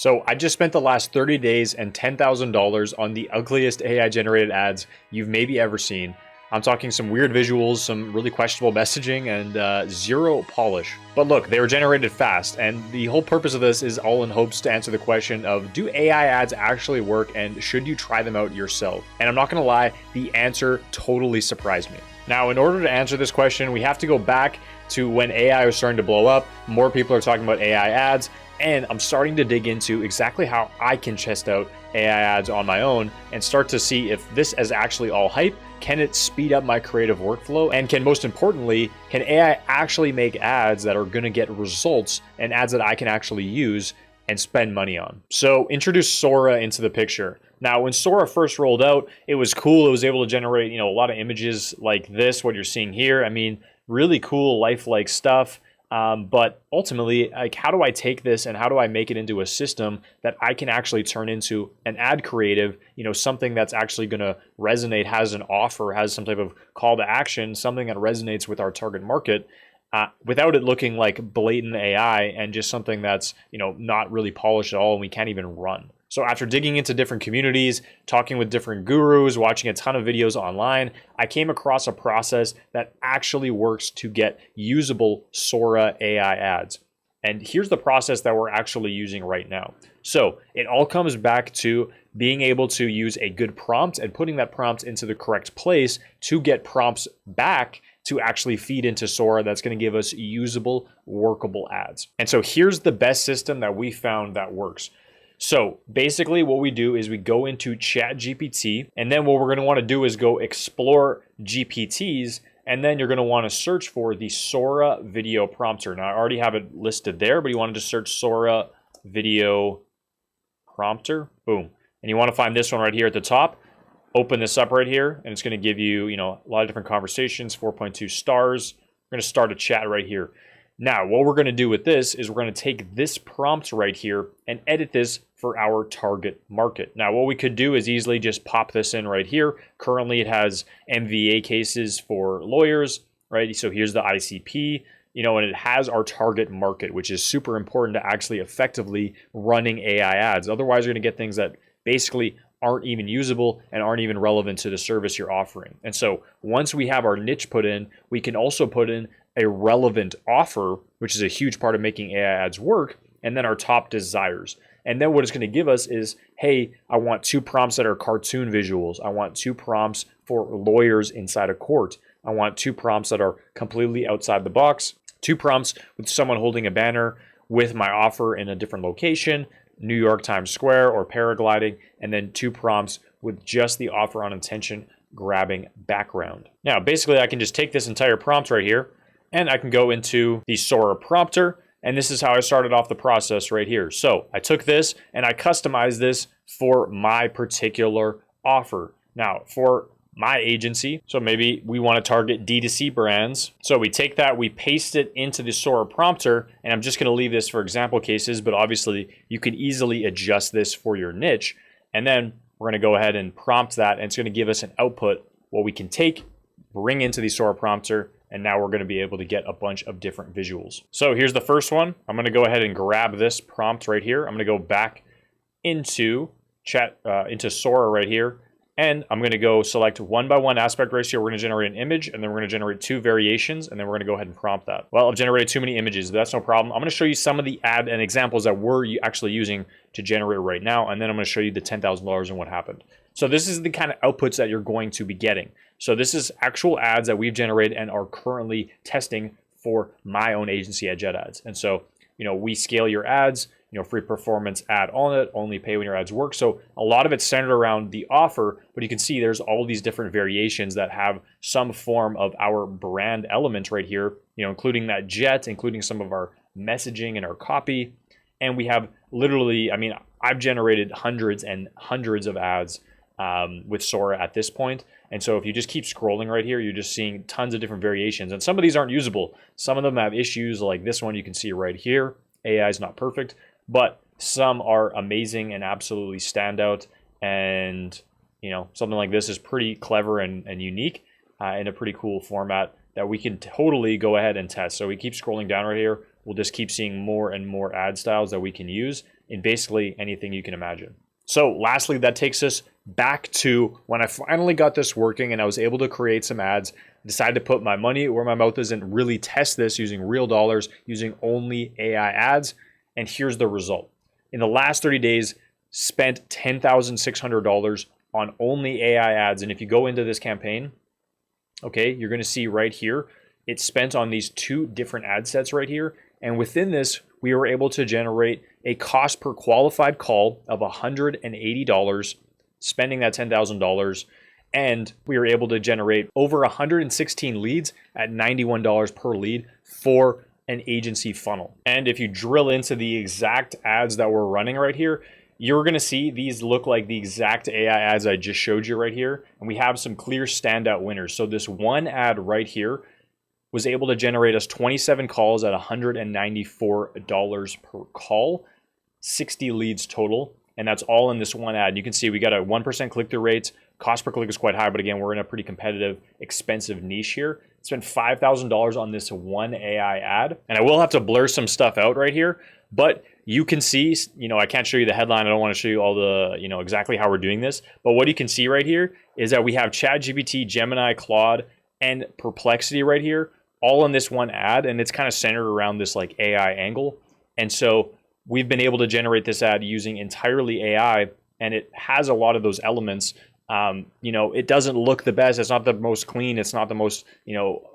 So I just spent the last 30 days and $10,000 on the ugliest AI generated ads you've maybe ever seen. I'm talking some weird visuals, some really questionable messaging, and zero polish. But look, they were generated fast, and the whole purpose of this is all in hopes to answer the question of, do AI ads actually work, and should you try them out yourself? And I'm not gonna lie, the answer totally surprised me. Now, in order to answer this question, we have to go back to when AI was starting to blow up. More people are talking about AI ads, and I'm starting to dig into exactly how I can test out AI ads on my own and start to see if this is actually all hype. Can it speed up my creative workflow? And can, most importantly, can AI actually make ads that are gonna get results and ads that I can actually use and spend money on? So introduce Sora into the picture. Now, when Sora first rolled out, it was cool. It was able to generate, a lot of images like this, what you're seeing here. I mean, really cool, lifelike stuff. But ultimately, like, how do I take this and how do I make it into a system that I can actually turn into an ad creative, something that's actually going to resonate, has an offer, has some type of call to action, something that resonates with our target market, without it looking like blatant AI and just something that's, not really polished at all and we can't even run. So after digging into different communities, talking with different gurus, watching a ton of videos online, I came across a process that actually works to get usable Sora AI ads. And here's the process that we're actually using right now. So it all comes back to being able to use a good prompt and putting that prompt into the correct place to get prompts back to actually feed into Sora that's going to give us usable, workable ads. And so here's the best system that we found that works. So basically what we do is we go into ChatGPT, and then what we're going to want to do is go explore GPTs, and then you're going to want to search for the Sora video prompter. Now I already have it listed there, but you wanted to search Sora video prompter, boom. And you want to find this one right here at the top. Open this up right here, and it's going to give you, a lot of different conversations, 4.2 stars. We're going to start a chat right here. Now, what we're going to do with this is we're going to take this prompt right here and edit this for our target market. Now, what we could do is easily just pop this in right here. Currently, it has MVA cases for lawyers, right? So here's the ICP, and it has our target market, which is super important to actually effectively running AI ads. Otherwise, you're going to get things that basically aren't even usable and aren't even relevant to the service you're offering. And so once we have our niche put in, we can also put in a relevant offer, which is a huge part of making AI ads work, and then our top desires. And then what it's going to give us is, hey, I want 2 prompts that are cartoon visuals. I want 2 prompts for lawyers inside a court. I want 2 prompts that are completely outside the box, 2 prompts with someone holding a banner with my offer in a different location, New York Times Square or paragliding, and then 2 prompts with just the offer on attention grabbing background. Now, basically, I can just take this entire prompt right here, and I can go into the Sora prompter, and this is how I started off the process right here. So I took this and I customized this for my particular offer. Now, for my agency, so maybe we want to target D2C brands. So we take that, we paste it into the Sora prompter, and I'm just going to leave this for example cases, but obviously you can easily adjust this for your niche. And then we're going to go ahead and prompt that, and it's going to give us an output, what we can take, bring into the Sora prompter, and now we're going to be able to get a bunch of different visuals. So here's the first one. I'm going to go ahead and grab this prompt right here. I'm going to go back into into Sora right here, and I'm going to go select 1:1 aspect ratio. We're going to generate an image, and then we're going to generate 2 variations, and then we're going to go ahead and prompt that. Well, I've generated too many images, but that's no problem. I'm going to show you some of the ad and examples that we're actually using to generate right now, and then I'm going to show you the $10,000 and what happened. So this is the kind of outputs that you're going to be getting. So this is actual ads that we've generated and are currently testing for my own agency at Jet Ads. And so, we scale your ads, free performance ad on it, only pay when your ads work. So a lot of it's centered around the offer, but you can see there's all these different variations that have some form of our brand element right here, including that jet, including some of our messaging and our copy. And we have literally, I've generated hundreds and hundreds of ads with Sora at this point. And so if you just keep scrolling right here, you're just seeing tons of different variations. And some of these aren't usable. Some of them have issues like this one you can see right here. AI is not perfect, but some are amazing and absolutely stand out. And, something like this is pretty clever and unique in a pretty cool format that we can totally go ahead and test. So we keep scrolling down right here. We'll just keep seeing more and more ad styles that we can use. in basically anything you can imagine. So lastly, that takes us back to when I finally got this working and I was able to create some ads, decided to put my money where my mouth is and really test this using real dollars, using only AI ads. And here's the result. In the last 30 days, spent $10,600 on only AI ads. And if you go into this campaign, okay, you're going to see right here, it's spent on these two different ad sets right here. And within this, we were able to generate a cost per qualified call of $180, spending that $10,000. And we were able to generate over 116 leads at $91 per lead for an agency funnel. And if you drill into the exact ads that we're running right here, you're going to see these look like the exact AI ads I just showed you right here. And we have some clear standout winners. So this one ad right here was able to generate us 27 calls at $194 per call, 60 leads total. And that's all in this one ad. You can see we got a 1% click-through rate. Cost per click is quite high, but again, we're in a pretty competitive, expensive niche here. Spent $5,000 on this one AI ad. And I will have to blur some stuff out right here, but you can see, I can't show you the headline. I don't want to show you all the, exactly how we're doing this. But what you can see right here is that we have ChatGPT, Gemini, Claude, and Perplexity right here, all in this one ad. And it's kind of centered around this like AI angle. And so we've been able to generate this ad using entirely AI, and it has a lot of those elements. It doesn't look the best. It's not the most clean. It's not the most,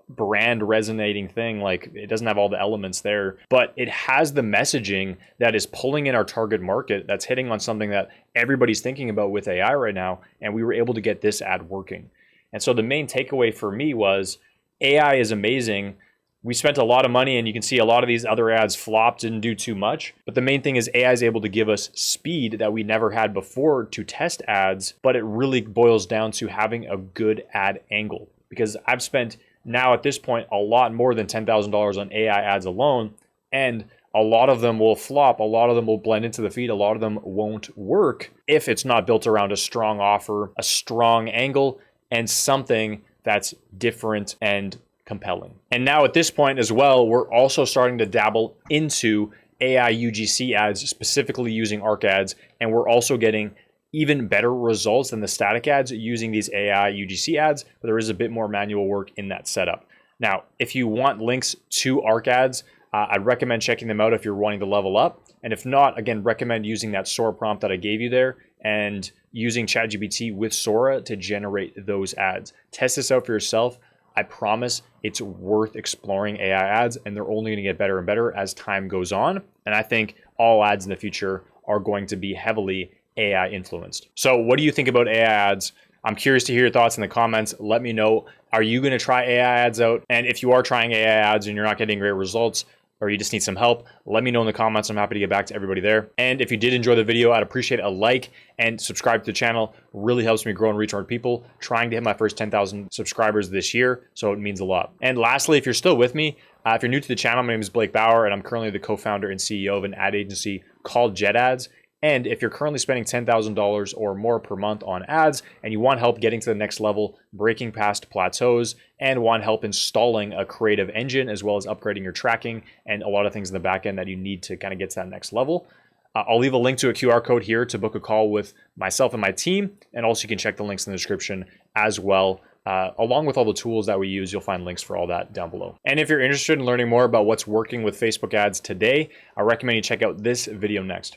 brand resonating thing. Like, it doesn't have all the elements there, but it has the messaging that is pulling in our target market, that's hitting on something that everybody's thinking about with AI right now. And we were able to get this ad working. And so the main takeaway for me was AI is amazing. We spent a lot of money, and you can see a lot of these other ads flopped, didn't do too much. But the main thing is AI is able to give us speed that we never had before to test ads, but it really boils down to having a good ad angle. Because I've spent now at this point a lot more than $10,000 on AI ads alone, and a lot of them will flop, a lot of them will blend into the feed, a lot of them won't work if it's not built around a strong offer, a strong angle, and something that's different and compelling. And now at this point as well, we're also starting to dabble into AI UGC ads, specifically using ARC ads. And we're also getting even better results than the static ads using these AI UGC ads, but there is a bit more manual work in that setup. Now, if you want links to ARC ads, I'd recommend checking them out if you're wanting to level up. And if not, again, recommend using that Sora prompt that I gave you there and using ChatGPT with Sora to generate those ads. Test this out for yourself. I promise it's worth exploring AI ads, and they're only going to get better and better as time goes on. And I think all ads in the future are going to be heavily AI influenced. So what do you think about AI ads? I'm curious to hear your thoughts in the comments. Let me know. Are you going to try AI ads out? And if you are trying AI ads and you're not getting great results, or you just need some help, let me know in the comments. I'm happy to get back to everybody there. And if you did enjoy the video, I'd appreciate a like and subscribe to the channel. Really helps me grow and reach more people. Trying to hit my first 10,000 subscribers this year, so it means a lot. And lastly, if you're still with me, if you're new to the channel, my name is Blake Bauer, and I'm currently the co-founder and CEO of an ad agency called Jet Ads. And if you're currently spending $10,000 or more per month on ads and you want help getting to the next level, breaking past plateaus, and want help installing a creative engine as well as upgrading your tracking and a lot of things in the back end that you need to kind of get to that next level, I'll leave a link to a QR code here to book a call with myself and my team. And also you can check the links in the description as well. Along with all the tools that we use, you'll find links for all that down below. And if you're interested in learning more about what's working with Facebook ads today, I recommend you check out this video next.